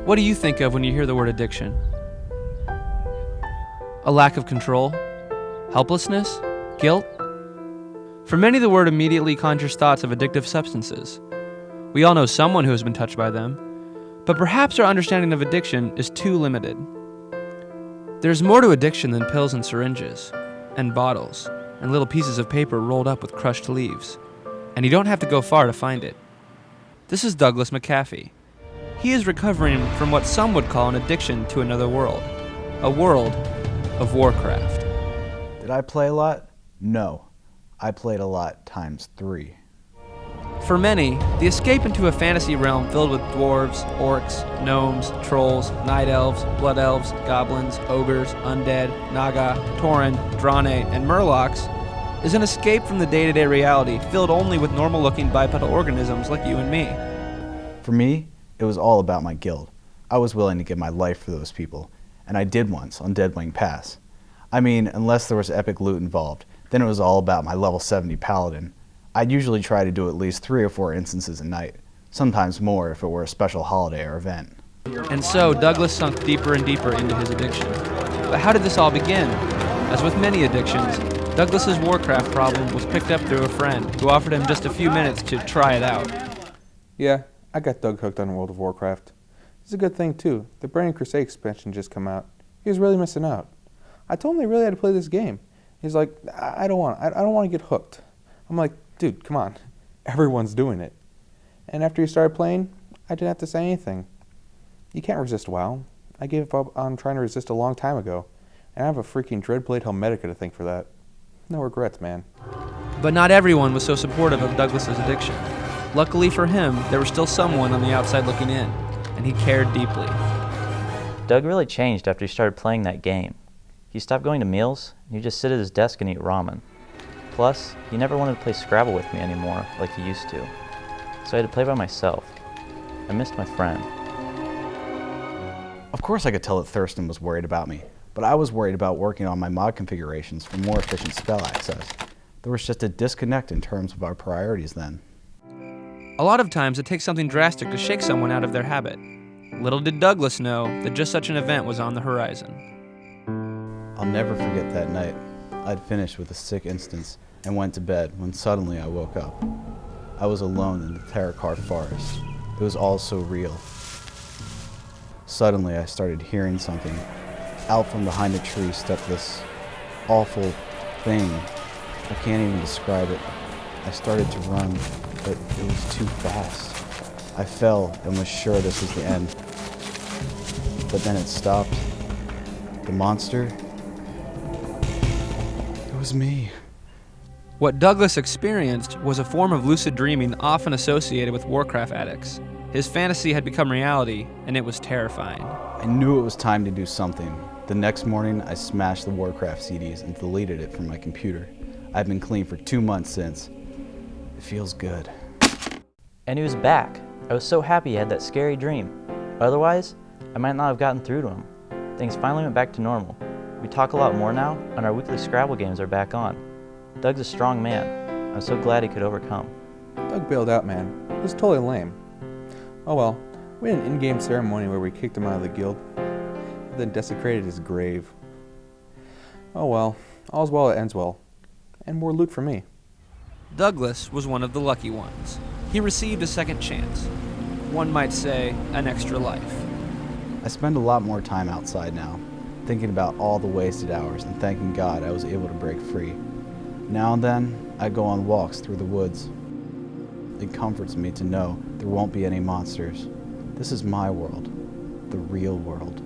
What do you think of when you hear the word addiction? A lack of control? Helplessness? Guilt? For many, the word immediately conjures thoughts of addictive substances. We all know someone who has been touched by them, but perhaps our understanding of addiction is too limited. There's more to addiction than pills and syringes, and bottles, and little pieces of paper rolled up with crushed leaves. And you don't have to go far to find it. This is Douglas McAfee. He is recovering from what some would call an addiction to another world, a world of Warcraft. Did I play a lot? No. I played a lot times 3. For many, the escape into a fantasy realm filled with dwarves, orcs, gnomes, trolls, night elves, blood elves, goblins, ogres, undead, naga, tauren, draenei, and murlocs is an escape from the day-to-day reality filled only with normal-looking bipedal organisms like you and me. For me, it was all about my guild. I was willing to give my life for those people, and I did once on Deadwing Pass. I mean, unless there was epic loot involved, then it was all about my level 70 paladin. I'd usually try to do at least 3 or 4 instances a night, sometimes more if it were a special holiday or event. And so Douglas sunk deeper and deeper into his addiction. But how did this all begin? As with many addictions, Douglas's Warcraft problem was picked up through a friend who offered him just a few minutes to try it out. Yeah, I got Doug hooked on World of Warcraft. It's a good thing too. The Burning Crusade expansion just come out. He was really missing out. I told him they really had to play this game. He's like, I don't want to get hooked. I'm like, dude, come on. Everyone's doing it. And after he started playing, I didn't have to say anything. You can't resist WoW. I gave up on trying to resist a long time ago. And I have a freaking Dreadblade Helmetica to thank for that. No regrets, man. But not everyone was so supportive of Douglas's addiction. Luckily for him, there was still someone on the outside looking in, and he cared deeply. Doug really changed after he started playing that game. He stopped going to meals, and he'd just sit at his desk and eat ramen. Plus, he never wanted to play Scrabble with me anymore like he used to. So I had to play by myself. I missed my friend. Of course I could tell that Thurston was worried about me, but I was worried about working on my mod configurations for more efficient spell access. There was just a disconnect in terms of our priorities then. A lot of times it takes something drastic to shake someone out of their habit. Little did Douglas know that just such an event was on the horizon. I'll never forget that night. I'd finished with a sick instance and went to bed when suddenly I woke up. I was alone in the Terrakar forest. It was all so real. Suddenly I started hearing something. Out from behind a tree stepped this awful thing. I can't even describe it. I started to run, but it was too fast. I fell and was sure this was the end. But then it stopped. The monster, it was me. What Douglas experienced was a form of lucid dreaming often associated with Warcraft addicts. His fantasy had become reality, and it was terrifying. I knew it was time to do something. The next morning, I smashed the Warcraft CDs and deleted it from my computer. I've been clean for 2 months since. It feels good. And he was back. I was so happy he had that scary dream. Otherwise, I might not have gotten through to him. Things finally went back to normal. We talk a lot more now, and our weekly Scrabble games are back on. Doug's a strong man. I'm so glad he could overcome. Doug bailed out, man. It was totally lame. Oh well, we had an in-game ceremony where we kicked him out of the guild, then desecrated his grave. Oh well, all's well that ends well. And more loot for me. Douglas was one of the lucky ones. He received a second chance. One might say, an extra life. I spend a lot more time outside now, thinking about all the wasted hours and thanking God I was able to break free. Now and then, I go on walks through the woods. It comforts me to know there won't be any monsters. This is my world, the real world.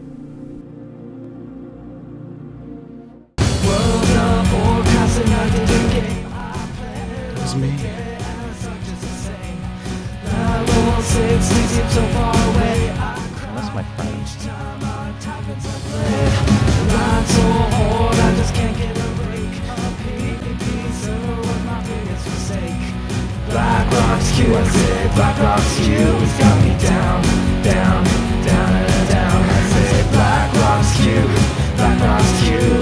It was me. I miss my friends. Black Rock's Q, I say Black Rock's Q, it's got me down, down, down and down. I say Black Rock's Q, Black Rock's Q.